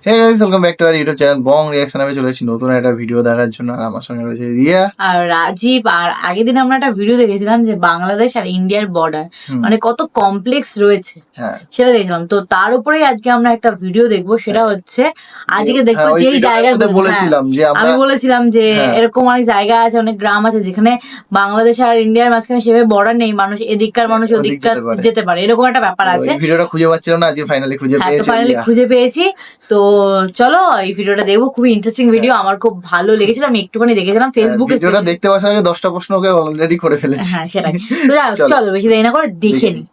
Hey guys, welcome back to our YouTube channel Bong reaction. আমি চলে এসেছি নতুন একটা ভিডিও দেখার জন্য, আর আমার সঙ্গে রয়েছে রিয়া আর রাজীব। আর আগের দিন আমরা একটা ভিডিও দেখেছিলাম যে বাংলাদেশ আর ইন্ডিয়ার বর্ডার মানে কত কমপ্লেক্স রয়েছে, হ্যাঁ সেটা দেখলাম। তো তার উপরেই আজকে আমরা একটা ভিডিও দেখবো, সেটা হচ্ছে আজকে দেখবো ওই যেই ভিডিওটার মধ্যে জায়গাগুলো। বলেছিলাম যে আমি বলেছিলাম যে হ্যাঁ। এরকম অনেক জায়গা আছে, অনেক গ্রাম আছে যেখানে বাংলাদেশ আর ইন্ডিয়ার মাঝখানে সেভাবে বর্ডার নেই, মানুষ এদিককার মানুষ ওদিককার যেতে পারে, এরকম একটা ব্যাপার আছে। ভিডিওটা খুঁজে পাচ্ছিলাম না, আজকে ফাইনালি খুঁজে হ্যাঁ, তো পেয়েছি। ফাইনালি খুঁজে পেয়েছি। তো চলো এই ভিডিওটা দেখবো, খুবই ইন্টারেস্টিং ভিডিও, আমার খুব ভালো লেগেছিল। আমি একটুখানি দেখেছিলাম ফেসবুকে। ভিডিওটা দেখতে বসার আগে 10টা প্রশ্ন ওকে অলরেডি করে ফেলেছি। হ্যাঁ সেটাই। তো যাই হোক, চলো বেশি দেরি না করে দেখে নিই।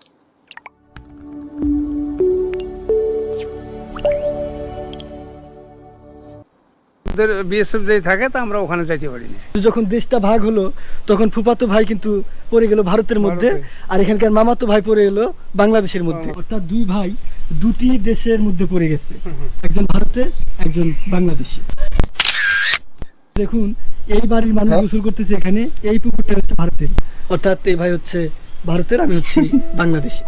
বিএসএফ যেই থাকে তা আমরা ওখানে যাইতে পারি না। যখন দেশটা ভাগ হলো তখন ফুফাতো ভাই কিন্তু পড়ে গেল ভারতের মধ্যে, আর এখানকার মামাতো ভাই পড়ে এলো বাংলাদেশের মধ্যে। অর্থাৎ দুই ভাই দুটি দেশের মধ্যে পড়ে গেছে, একজন ভারতে একজন বাংলাদেশে। দেখুন এই বাড়ির মানুষ গোসল করতেছে এখানে, এই পুকুরটা হচ্ছে ভারতের, অর্থাৎ এই ভাই হচ্ছে ভারতের, আমি হচ্ছি বাংলাদেশে।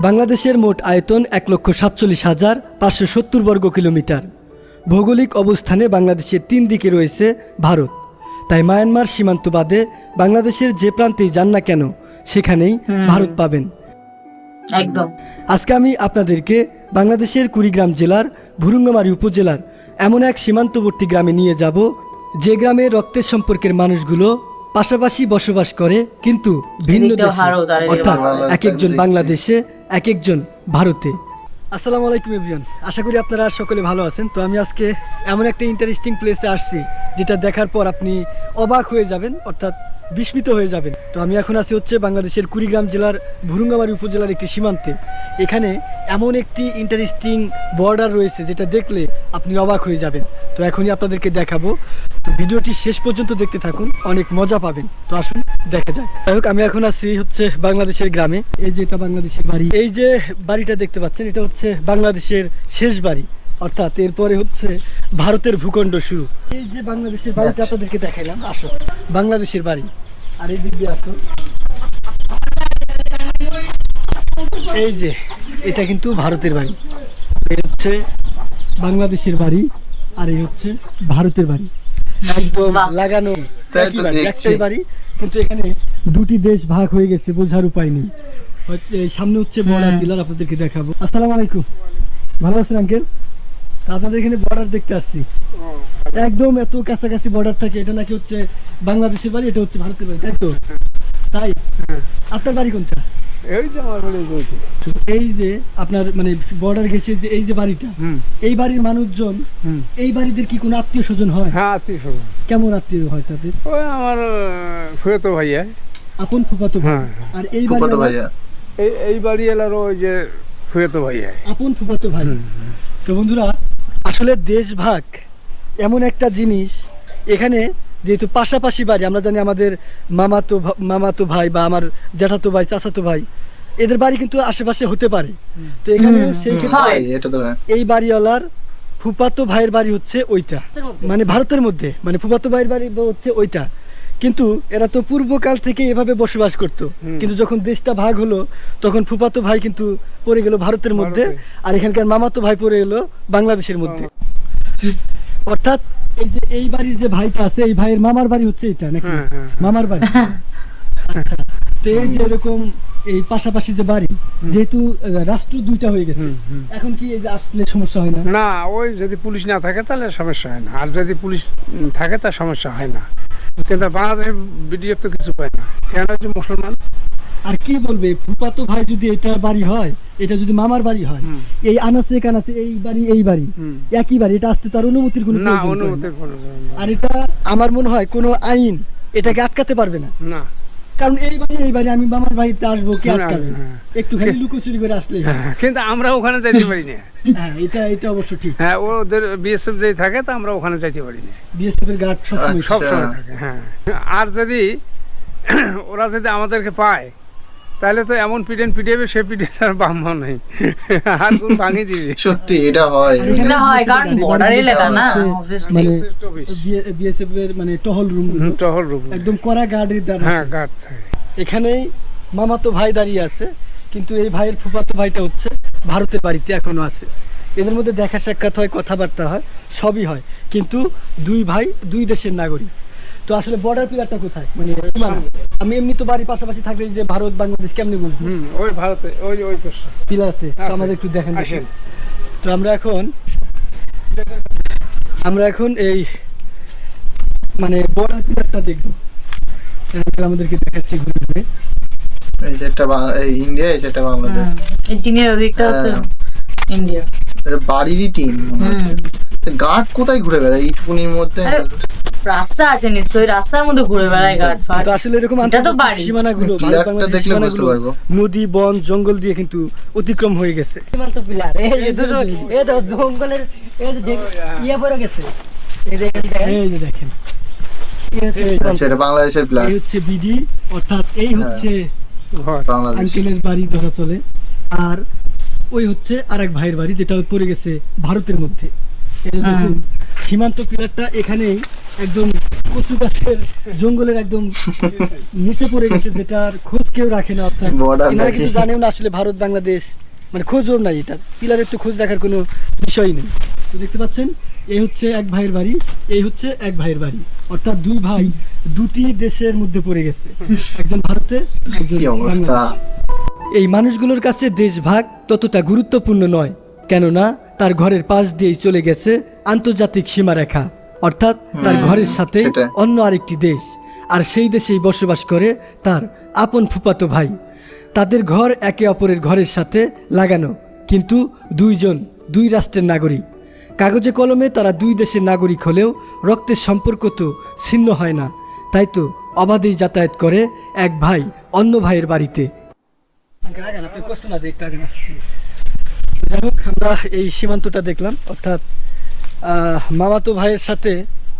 বাংলাদেশের মোট আয়তন 1,47,570 বর্গ কিলোমিটার। ভৌগোলিক অবস্থানে বাংলাদেশের 3 দিকে রয়েছে ভারত, তাই মায়ানমার সীমান্ত বাদে বাংলাদেশের যে প্রান্তেই যান না কেন সেখানেই ভারত পাবেন। একদম। আজকে আমি আপনাদেরকে বাংলাদেশের কুড়িগ্রাম জেলার ভুরুঙ্গামারী উপজেলার এমন এক সীমান্তবর্তী গ্রামে নিয়ে যাব, যে গ্রামে রক্তের সম্পর্কের মানুষগুলো পাশাপাশি বসবাস করে কিন্তু ভিন্ন দেশে, অর্থাৎ এক একজন বাংলাদেশে এক একজন ভারতে। আসসালামু আলাইকুম এভরিওয়ান, আশা করি আপনারা সকলে ভালো আছেন। তো আমি আজকে এমন একটা ইন্টারেস্টিং প্লেসে আসছি যেটা দেখার পর আপনি অবাক হয়ে যাবেন, অর্থাৎ বিস্মিত হয়ে যাবেন। তো আমি এখন আছি হচ্ছে বাংলাদেশের কুড়িগ্রাম জেলার ভুরুঙ্গামারী উপজেলার একটি সীমান্তে। এখানে এমন একটি ইন্টারেস্টিং বর্ডার রয়েছে যেটা দেখলে আপনি অবাক হয়ে যাবেন। তো এখনই আপনাদেরকে দেখাবো, তো ভিডিওটি শেষ পর্যন্ত দেখতে থাকুন, অনেক মজা পাবেন। তো আসুন দেখা যাক। যাই হোক, আমি এখন আছি হচ্ছে বাংলাদেশের গ্রামে। এই যে এটা বাংলাদেশের বাড়ি, এই যে বাড়িটা দেখতে পাচ্ছেন এটা হচ্ছে বাংলাদেশের শেষ বাড়ি, অর্থাৎ এরপরে হচ্ছে ভারতের ভূখণ্ড শুরু। এই যে বাংলাদেশের বাড়িটা আপনাদেরকে দেখাইলাম, আসো বাংলাদেশের বাড়ি। আর এই দিক দিয়ে আসো, এই যে এটা কিন্তু ভারতের বাড়ি, এই হচ্ছে বাংলাদেশের বাড়ি, আর এই হচ্ছে ভারতের বাড়ি, একদম লাগানো একটাই বাড়ি। কিন্তু এখানে দুটি দেশ ভাগ হয়ে গেছে, বোঝার উপায় নেই। সামনে হচ্ছে বর্ডার পিলার, আপনাদেরকে দেখাবো। আসসালামু আলাইকুম, ভালো আছেন আঙ্কেল? আপনাদের এখানে বর্ডার দেখতে আসছি, একদম এত কাছাকাছি বর্ডার থাকে। এটা নাকি হচ্ছে বাংলাদেশের বাড়ি, এটা হচ্ছে ভারতের বাড়ি, তাই তো? তাই আপনার বাড়ি কোনটা? এই যে আমার বাড়ি বলছি, এই যে আপনার মানে বর্ডার ঘেঁষে যে এই যে বাড়িটা, এই বাড়ির মানুষজন, এই বাড়িদের কি কোনো আত্মীয় স্বজন হয়? হ্যাঁ আত্মীয় স্বজন। কেমন আত্মীয় হয় তাদের? ওই আমার ফুয়েতো ভাইয়া, আপন ফুফাতো ভাই। আর এই বাড়ি এই বাড়ি এলার ওই যে ফুয়েতো ভাইয়া, আপন ফুফাতো ভাই। তো বন্ধুরা, আসলে দেশ ভাগ এমন একটা জিনিস, এখানে যেহেতু পাশাপাশি বাড়ি, আমরা জানি আমাদের মামাতো ভাই বা আমার জ্যাঠাতো ভাই, চাচাতো ভাই, এদের বাড়ি কিন্তু আশেপাশে হতে পারে। তো এখানে সেই এই বাড়িওয়ালার ফুফাতো ভাইয়ের বাড়ি হচ্ছে ওইটা, মানে ভারতের মধ্যে, মানে ফুফাতো ভাইয়ের বাড়ি হচ্ছে ওইটা। কিন্তু এরা তো পূর্বকাল থেকে এভাবে বসবাস করতো, কিন্তু যখন দেশটা ভাগ হলো তখন ফুফাতো ভাই কিন্তু পড়ে গেল ভারতের মধ্যে, আর এখানকার মামাতো ভাই পড়ে এলো বাংলাদেশের মধ্যে। অর্থাৎ এই যে এই বাড়ির যে ভাইটা আছে, এই ভাইয়ের মামার বাড়ি হচ্ছে এটা নাকি? মামার বাড়ি। আচ্ছা, তো এই যে এরকম এই পাশাপাশি যে বাড়ি, যেহেতু রাষ্ট্র দুইটা হয়ে গেছে, এখন কি এই যে আসলে সমস্যা হয় না? না, ওই যদি পুলিশ না থাকে তাহলে সমস্যা হয় না, আর যদি পুলিশ থাকে তার সমস্যা হয় না। কিন্তু বাংলাদেশের বিডিএফ তো কিছু পায় না, কেন হচ্ছে মুসলমান। আর কি বলবে, ফুফাতো ভাই যদি এটা বাড়ি হয়, এটা যদি মামার বাড়ি হয়, এই আনাসে কানাসে এই বাড়ি একই বাড়ি, এটা আসতে তার অনুমতির কোনো প্রয়োজন নেই। আর এটা আমার মনে হয় কোনো আইন এটাকে আটকাতে পারবে না, কারণ এই বাড়ি আমি মামার বাড়িতে আসবো, কে আটকাবে? একটু খালি লুকোচুরি করে আসলে। কিন্তু আমরা ওখানে যাইতে পারি না। হ্যাঁ, এটা অবশ্য ঠিক। হ্যাঁ, ওদের বিএসএফ যেই থাকে তা আমরা ওখানে যাইতে পারি না। বিএসএফ এর গার্ড সবসময় থাকে। হ্যাঁ, আর যদি ওরা যদি আমাদেরকে পায় তাহলে তো এমন পিটিয়ে সে পিটিয়ে আর বাম্মা নেই, আর কোন ভাঙি দিবে। সত্যি এটা হয়, কারণ বর্ডার এলাকা না, মানে বিএসএফ এর মানে টহল রুম একদম কড়া গার্ডের দ্বারা। হ্যাঁ, গার্ড থাকে। এখানেই মামাতো ভাই দাঁড়িয়ে আছে, কিন্তু এই ভাইয়ের ফুফাতো ভাইটা হচ্ছে ভারতের বাড়িতে এখনো আছে। এদের মধ্যে দেখা সাক্ষাৎ হয়, কথাবার্তা হয়, সবই হয়, কিন্তু দুই ভাই দুই দেশের নাগরিক। তো আসলে বর্ডার পিলারটা কোথায়, মানে সীমানা? আমি এমনি তো বাড়ির পাশাপাশি থাকলে এই যে ভারত বাংলাদেশ কেমনি বুঝবো? ওই ভারতে ওই পাশে পিলার আছে, তো আছে। আমাদের একটু দেখেন। আসেন। তো আমরা এখন এই মানে বর্ডার পিলারটা দেখবো, আমাদেরকে দেখাচ্ছি ঘুরে ঘুরে। এই যে একটা এই ইন্ডিয়া, এই যে একটা বাংলাদেশ। এই টিনের ওদিকটা হচ্ছে হ্যাঁ। ইন্ডিয়া। এটা বাড়িরই টিন মনে হচ্ছে। গার্ড কোথায় ঘুরে বেড়ায় এইটুকুনির মধ্যে? আরে, রাস্তা আছে নিশ্চয়ই, রাস্তার মধ্যে ঘুরে বেড়ায় গার্ড ফাট। তো আসলে এরকম এটা তো বাড়ি। সীমানাগুলো ভারত পিলারটা বাংলাদেশ দেখলে বুঝতে সীমানাগুলো পারবো। নদী বন জঙ্গল দিয়ে কিন্তু অতিক্রম হয়ে গেছে। সীমান্ত পিলার এই তো জঙ্গলের ইয়ে পড়ে গেছে। এই দেখেন এই যে দেখেন, আচ্ছা, এটা বাংলাদেশের প্ল্যান। এই হচ্ছে বিডি, অর্থাৎ এই হচ্ছে ঘর। বাংলাদেশ। আঙ্কেলের বাড়ি ধরা চলে, আর ওই হচ্ছে আরেক ভাইয়ের বাড়ি যেটা পড়ে গেছে ভারতের মধ্যে। এই যে দেখুন সীমান্ত পিলারটা এখানেই একদম কচু গাছের জঙ্গলের একদম নিচে পড়ে গেছে, যেটার খোঁজ কেউ রাখে না। অর্থাৎ Border এনারা নাকি? কিন্তু জানেও না আসলে ভারত বাংলাদেশ, মানে খোঁজও নাই, এটা পিলারের তো খোঁজ রাখার কোনো বিষয় নেই। তো দেখতে পাচ্ছেন এই হচ্ছে এক ভাইয়ের বাড়ি, এই হচ্ছে এক ভাইয়ের বাড়ি, অর্থাৎ দুই ভাই দুটি দেশের মধ্যে পড়ে গেছে, একজন ভারতে একজন কি অবস্থা! বাংলাদেশে। এই মানুষগুলোর কাছে দেশভাগ ততটা গুরুত্বপূর্ণ নয়, কেননা তার ঘরের পাশ দিয়েই চলে গেছে আন্তর্জাতিক সীমারেখা, অর্থাৎ তার ঘরের সাথে সেটাই। অন্য আরেকটি দেশ, আর সেই দেশেই বসবাস করে তার আপন ফুফাতো ভাই। তাদের ঘর একে অপরের ঘরের সাথে লাগানো, কিন্তু দুইজন দুই রাষ্ট্রের নাগরিক। কাগজে কলমে তারা দুই দেশের নাগরিক হলেও রক্তের সম্পর্ক তো ছিন্ন হয় না, তাই তো অবাধেই যাতায়াত করে এক ভাই অন্য ভাইয়ের বাড়িতে। কষ্ট না দেখতে যাই হোক, আমরা এই সীমান্তটা দেখলাম, অর্থাৎ মামাতো ভাইয়ের সাথে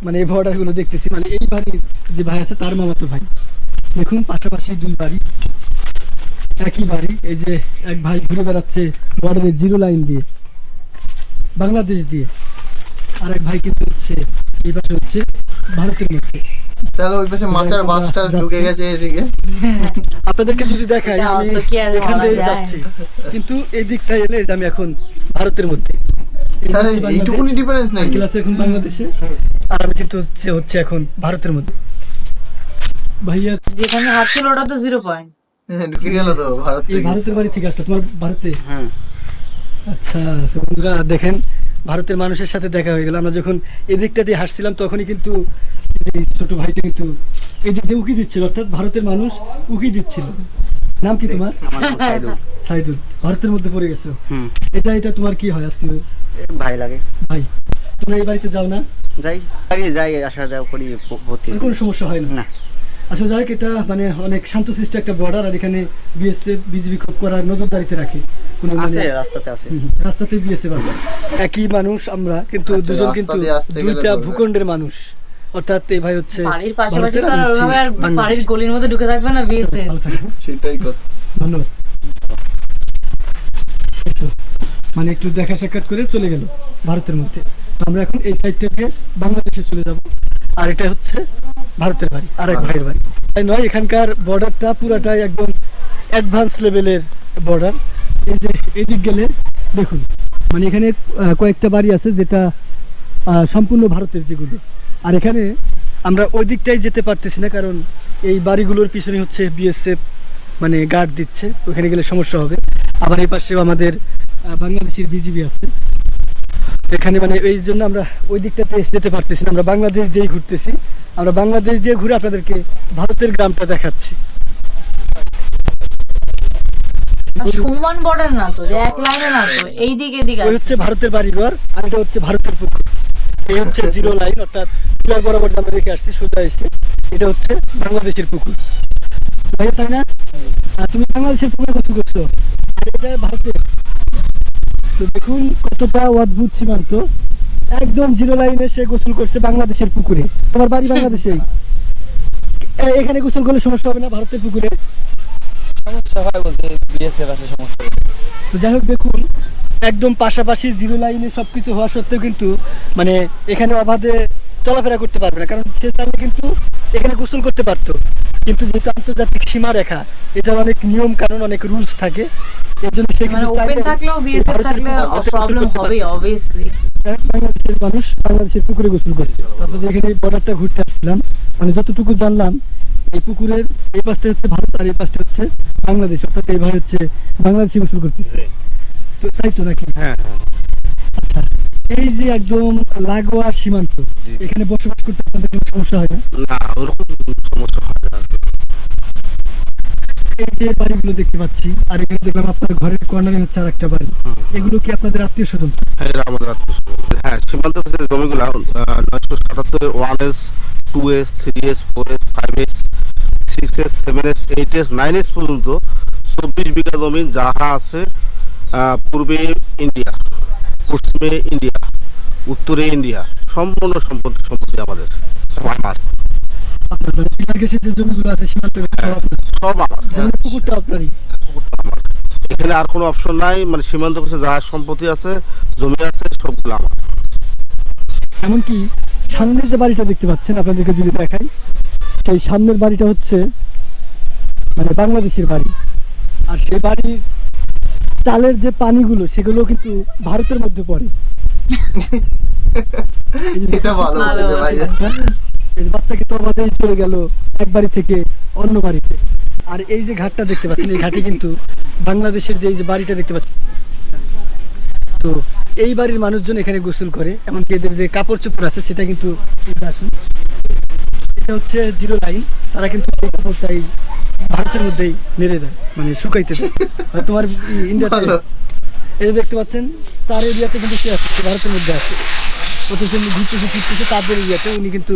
মানে এই বর্ডারগুলো দেখতেছি, মানে এই বাড়ির যে ভাই আছে তার মামাতো ভাই। দেখুন পাশাপাশি দুই বাড়ি, একই বাড়ি। এই যে এক ভাই ঘুরে বেড়াচ্ছে বর্ডারের জিরো লাইন দিয়ে, বাংলাদেশ দিয়ে, আর এক ভাই কিন্তু হচ্ছে এই পাশে হচ্ছে ভারতের মধ্যে। তাহলে ওই পাশে মাচার বাসটা ঢুকে গেছে এদিকে। আপনাদেরকে যদি দেখাই, এটা আমি অত কি আর এখান বলা দিয়ে যায়? যাচ্ছি, কিন্তু এই দিকটা এলে যে আমি এখন ভারতের মধ্যে। এই তাহলে হচ্ছে বাংলাদেশ, এইটুকুনি ডিফারেন্স নাকি? আঙ্কেল আছে এখন বাংলাদেশে, আর আমি কিন্তু হচ্ছে এখন ভারতের মধ্যে। ভাইয়া যেখানে হাঁটছিল ওটা তো 0 পয়েন্ট। ঢুকে গেল তো ভারত এই থেকে। ভারতের বাড়ি থেকে আসলো তোমার ভারতে? আচ্ছা, তো বন্ধুরা দেখেন ভারতের মানুষের সাথে দেখা হয়ে গেল। আমরা যখন এদিকটা দিয়ে হাঁটছিলাম তখনই কিন্তু এই ছোট ভাইটা কিন্তু এই দিক দিয়ে উকি দিচ্ছিল, অর্থাৎ ভারতের মানুষ উকি দিচ্ছিল। নাম কি তোমার? সাইদুল। ভারতের মধ্যে পড়ে গেছো। এটা তোমার কি হয়, আত্মীয় ভাই লাগে। ভাই? তোমরা এই বাড়িতে যাও না? যাই আসা যাও করি ভর্তি কোনো সমস্যা হয় না? না। আসলে যাই হোক, এটা মানে অনেক শান্তশিষ্ট একটা বর্ডার, আর এখানে বিএসএফ বিজিবি খুব করার নজরদারিতে রাখে। কোনো মানে আছে রাস্তাতে আছে। রাস্তাতে বিএসএফ আছে। একই মানুষ আমরা, কিন্তু আচ্ছা, দুজন রাস্তা কিন্তু দিয়ে আসতে গেলে দুইটা পড়বে। ভূখণ্ডের মানুষ, অর্থাৎ এই ভাই হচ্ছে বাড়ির পাশাপাশি ভারতের, তো আর আমি হচ্ছি ওইভাবে আর বাংলাদেশের। বাড়ির গলির মধ্যে ঢুকে থাকবে না বিএসএফ। ভালো থাকবেন, সেটাই কথা। ধন্যবাদ। এই তো, মানে একটু দেখা সাক্ষাৎ করে চলে গেল ভারতের মধ্যে। তো আমরা এখন এই সাইড থেকে বাংলাদেশে চলে যাব, আর এটা হচ্ছে ভারতের বাড়ি, আর এক ভাইয়ের বাড়ি। তাই নয়, এখানকার বর্ডারটা পুরাটাই একদম অ্যাডভান্স লেভেলের বর্ডার। এই যে এদিক গেলে দেখুন, মানে এখানে কয়েকটা বাড়ি আছে যেটা সম্পূর্ণ ভারতের যেগুলো, আর এখানে আমরা ওই দিকটাই যেতে পারতেছি না, কারণ এই বাড়িগুলোর পিছনে হচ্ছে বিএসএফ মানে গার্ড দিচ্ছে, ওখানে গেলে সমস্যা হবে। আবার এই পাশেও আমাদের বাংলাদেশের বিজিবি আছে এখানে, মানে এই জন্য আমরা ওই দিকটাতে যেতে পারতেছি না। আমরা বাংলাদেশ দিয়েই ঘুরতেছি, আমরা বাংলাদেশ দিয়ে ঘুরে আপনাদেরকে ভারতের গ্রামটা দেখাচ্ছি। সমান বর্ডার না তো, যে এক লাইনে না তো, এই দিকে এদিকে ওই আছে। হচ্ছে ভারতের বাড়িঘর, আর এটা হচ্ছে ভারতের পুকুর। এই হচ্ছে জিরো লাইন, অর্থাৎ পিলার বরাবর যে আমরা রেখে আসছি সোজা এসে, এটা হচ্ছে বাংলাদেশের পুকুর। ভাইয়া তাই না? তুমি বাংলাদেশের পুকুরে গোসল করছো, আর এটা ভারতের। তো দেখুন কতটা অদ্ভুত সীমান্ত, একদম জিরো লাইনে সে গোসল করছে বাংলাদেশের পুকুরে। তোমার বাড়ি বাংলাদেশেই, এখানে গোসল করলে সমস্যা হবে না ভারতের পুকুরে? সমস্যা হয় বলতে বিএসএফ আছে সমস্যা। তো যাই হোক, দেখুন একদম পাশাপাশি জিরো লাইনে সবকিছু হওয়া সত্ত্বেও কিন্তু মানে এখানে অবাধে চলাফেরা করতে পারবে না, কারণ সে চাইলে কিন্তু এখানে গোসল করতে পারতো, কিন্তু যেহেতু আন্তর্জাতিক সীমারেখা, এটার অনেক নিয়ম কানুন অনেক রুলস থাকে, এর জন্য সে মানে কিন্তু ওপেন চাইলে থাকলেও বিএসএফ ভারতের থাকলে পুকুরে গোসল প্রবলেম করতে হবেই পারে। অবভিয়াসলি। বাংলাদেশের মানুষ বাংলাদেশের পুকুরে গোসল করছে। আপনাদের এখানে বর্ডারটা ঘুরতে আসছিলাম, মানে যতটুকু জানলাম এই পুকুরের এই পাশটা হচ্ছে ভারত আর এই পাশটা হচ্ছে বাংলাদেশ, অর্থাৎ এই ভাই হচ্ছে বাংলাদেশে গোসল করতেছে, তো তাই তো নাকি? হ্যাঁ আচ্ছা, এই যে একদম লাগোয়া সীমান্ত, এখানে বসবাস করতে আপনাদের কোনো সমস্যা হয় না? না, ওরকম সমস্যা হয় না। এই যে বাড়িগুলো দেখতে পাচ্ছি, আর এখানে দেখলাম আপনার ঘরের কর্নারে হচ্ছে আর একটা বাড়ি, এগুলো কি আপনাদের আত্মীয় স্বজন? হ্যাঁ, এরা আমাদের আত্মীয়-স্বজন। হ্যাঁ, সীমান্ত যে জমিগুলা 977 1S 2S 3S 4S 5S 6S 7S 8S 9S পর্যন্ত 24 বিঘা জমি যাহা আছে পূর্বে ইন্ডিয়া, পশ্চিমে ইন্ডিয়া, উত্তরে ইন্ডিয়া, সম্পূর্ণ সম্পত্তি আমাদের, আমার আপনার মানে পিলার ঘেঁষে যে জমিগুলো আছে সীমান্ত সব আমার। পুকুরটা আপনারই? আমার এখানে আর কোনো অপশন নাই, মানে সীমান্ত কাছে যা সম্পত্তি আছে, জমি আছে, সবগুলো আমার। এমনকি সামনের যে বাড়িটা দেখতে পাচ্ছেন, আপনাদেরকে যদি দেখাই, সেই সামনের বাড়িটা হচ্ছে মানে বাংলাদেশের বাড়ি, আর সেই বাড়ির চালের যে পানিগুলো সেগুলো কিন্তু ভারতের মধ্যে পড়ে। এই যে এটা ভালো বলেছে ভাই। বাচ্চা, এই যে বাচ্চাকে তো আমাদের চলে গেল এক বাড়ি থেকে অন্য বাড়িতে, আর এই যে ঘাটটা দেখতে পাচ্ছেন, এই ঘাটে কিন্তু বাংলাদেশের যে এই যে বাড়িটা দেখতে পাচ্ছেন, তো এই বাড়ির মানুষজন এখানে গোসল করে, এমনকি এদের যে কাপড় চোপড় আছে সেটা কিন্তু এই যে আসুন, এটা হচ্ছে জিরো লাইন, তারা কিন্তু এই কাপড়টাই ভারতের মধ্যেই নেড়ে দেয়, মানে শুকাইতে দেয়। আর তোমার ইন্ডিয়াতে ভালো। এই যে দেখতে পাচ্ছেন তার এরিয়াতে কিন্তু সে আছে, সে ভারতের মধ্যে আছে, অথচ উনি ঘুরতেছে ফিরতেছে তাদের এরিয়াতে, উনি কিন্তু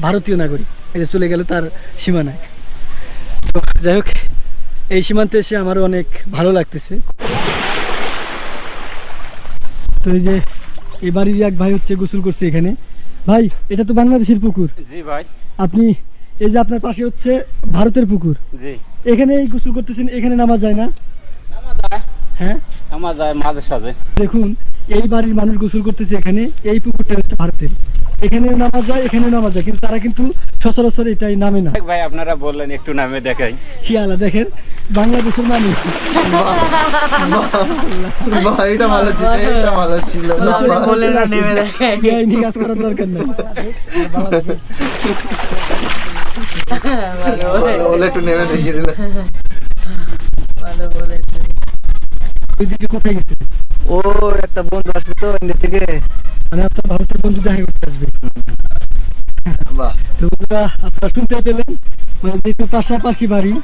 ভারতীয় নাগরিক, এই যে চলে গেল তার সীমানায়। তো যাই হোক, এই সীমান্তে এসে আমারও অনেক ভালো লাগতেছে। তো এই যে এই বাড়ির এক ভাই হচ্ছে গোসল করছে এখানে। ভাই, এটা তো বাংলাদেশের পুকুর, জি ভাই। আপনি এই যে আপনার পাশে হচ্ছে ভারতের পুকুর, জি, এখানে এই গোসল করতেছেন, এখানে নামা যায় না? নামা যায়, হ্যাঁ, নামা যায় মাঝে সাঝে। দেখুন এই বাড়ির মানুষ গোসল করতেছে এখানে, এই পুকুরটা হচ্ছে ভারতের, এখানেও নামা যায় এখানেও নামা যায়, কিন্তু তারা কিন্তু সচরাচর এটাই নামে না। ভাই আপনারা বললেন একটু নামে দেখাই। হিয়ালা দেখেন, বাংলাদেশের মানুষ বাহ, এটা ভালো ছিল, এটা ভালো ছিল। বলে না নেমে দেখায়। বেআইনি কাজ করার দরকার নেই। ভালো বলে একটু নেমে দেখিয়ে দিলে। ভালো বলেছে। ওইদিকে কোথায় গেছে? ওর একটা বন্ধু আসবে তো ইন্ডিয়া থেকে, মানে আপনার ভারতের বন্ধু দেখা করতে আসবে। বাহ, তো বন্ধুরা, আপনারা শুনতে পেলেন, মানে যেহেতু পাশাপাশি বাড়ি,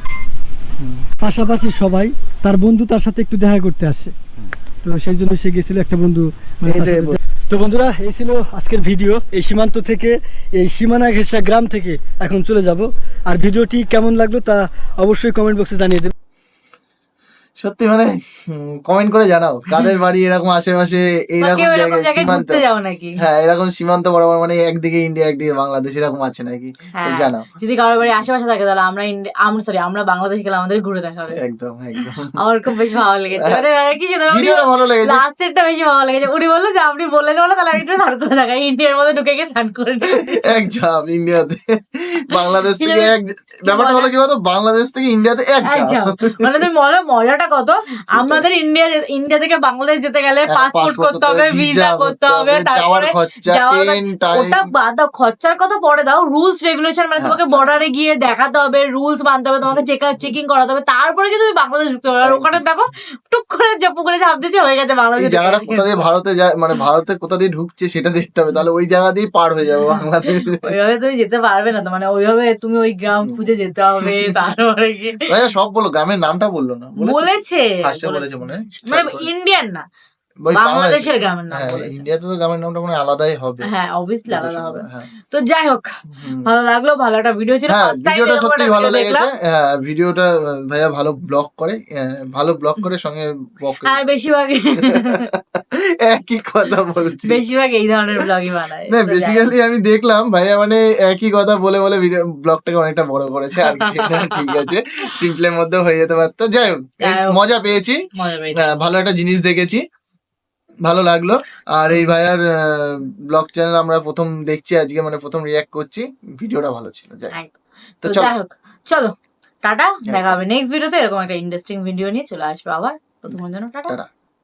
পাশাপাশি সবাই, তার বন্ধু তার সাথে একটু দেখা করতে আসে, তো সেই জন্য সে গেছিল একটা বন্ধু মানে তার সাথে তো বন্ধুরা, এই ছিল আজকের ভিডিও। এই সীমান্ত থেকে, এই সীমানা ঘেঁষা গ্রাম থেকে এখন চলে যাব, আর ভিডিওটি কেমন লাগলো তা অবশ্যই কমেন্ট বক্সে জানিয়ে দেবেন। সত্যি মানে কমেন্ট করে জানাও কাদের বাড়ি এরকম আশেপাশে এইরকম কেউ এরকম জায়গায় জায়গায় সীমান্ত। ঘুরতে যাও নাকি? হ্যাঁ, এরকম সীমান্ত বরাবর, মানে একদিকে ইন্ডিয়া একদিকে বাংলাদেশ, এরকম আছে নাকি? তো হ্যাঁ, জানাও। যদি কারোর বাড়ি আশেপাশে থাকে তাহলে আমরা বাংলাদেশে গেলে আমাদের ঘুরে দেখাবে। একদম একদম। আমার খুব বেশি ভালো লেগেছে, মানে কি ভিডিওটা ভালো লেগেছে। লাস্টেরটা বেশি ভালো লেগেছে। উনি বললো যে আপনি বললেন বলে তাহলে আমি একটু স্নান করে দেখাই, ইন্ডিয়ার মধ্যে ঢুকে গিয়ে স্নান করে নিই। এক ঝাঁপ ইন্ডিয়াতে, বাংলাদেশ থেকে এক, ব্যাপারটা হলো কি বলতো, বাংলাদেশ থেকে ইন্ডিয়াতে এক ঝাঁপ। মানে তুমি বলো মজাটা কত, আমাদের ইন্ডিয়া থেকে বাংলাদেশ যেতে গেলে পাসপোর্ট করতে হবে, ভিসা করতে হবে, যাওয়ার তারপরে খরচা, ট্রেন টাইম। ওটা বাদ দাও, খরচার কথা পরে দাও, রুলস রেগুলেশন, মানে তোমাকে বর্ডারে গিয়ে দেখাতে হবে, রুলস মানতে হবে, তোমাকে চেকিং করাতে হবে, তারপরে কি তুমি বাংলাদেশ ঢুকতে পারবে। আর ওখানে দেখো টুক করে পুকুরে ঝাঁপ দিচ্ছে, হয়ে গেছে বাংলাদেশ। এই জায়গাটা কোথা দিয়ে ভারতে যায়, মানে ভারতে কোথা দিয়ে ঢুকছে সেটা দেখতে হবে, তাহলে ওই জায়গা দিয়ে পার হয়ে যাবে বাংলাদেশ। ওইভাবে তুমি যেতে পারবে না তো, মানে ওইভাবে তুমি ওই গ্রাম খুঁজে যেতে হবে, তারপরে কি ভাইয়া সব বলো, গ্রামের নামটা বললো না। বলেছে, ফার্স্টে বলেছে মনে হয়। মানে ইন্ডিয়ান না, ওই বাংলাদেশের গ্রামের নাম হ্যাঁ, বলেছে। ইন্ডিয়াতে তো গ্রামের নামটা মানে আলাদাই হবে। হ্যাঁ, অবভিয়াসলি আলাদা হবে। হ্যাঁ। তো যাই হোক, ভালো লাগলো, ভালো একটা ভিডিও ছিল। হ্যাঁ, ফার্স্ট টাইম ভিডিওটা এরকম সত্যি একটা ভালো ভিডিও লেগেছে। দেখলাম। হ্যাঁ, ভিডিওটা ভাইয়া ভালো ব্লগ করে, ভালো ব্লগ করে, সঙ্গে আর বেশিরভাগ একই কথা বলছি। বেশিরভাগ এই ধরনের ব্লগই বানায়। না, তো যাই হোক। বেসিক্যালি আমি দেখলাম ভাইয়া মানে একই কথা বলে বলে ভিডিও ব্লগটাকে অনেকটা বড় করেছে আর কি। ঠিক আছে, সিম্পলের মধ্যে হয়ে যেতে পারতো। যাই হোক, যাই হোক। মজা পেয়েছি। মজা পেয়েছি। হ্যাঁ, ভালো একটা জিনিস দেখেছি, ভালো লাগলো। আর এই ভাইয়ার ব্লগ চ্যানেল আমরা প্রথম দেখছি আজকে, মানে প্রথম রিয়াক্ট করছি, ভিডিওটা ভালো ছিল। যাই হোক, একদম। তো তো চলো। যাই হোক, চলো টাটা, দেখা হবে নেক্সট ভিডিওতে। এরকম একটা ইন্টারেস্টিং ভিডিও নিয়ে চলে আসবো আবার। ততক্ষণ জন্য টাটা। টাটা।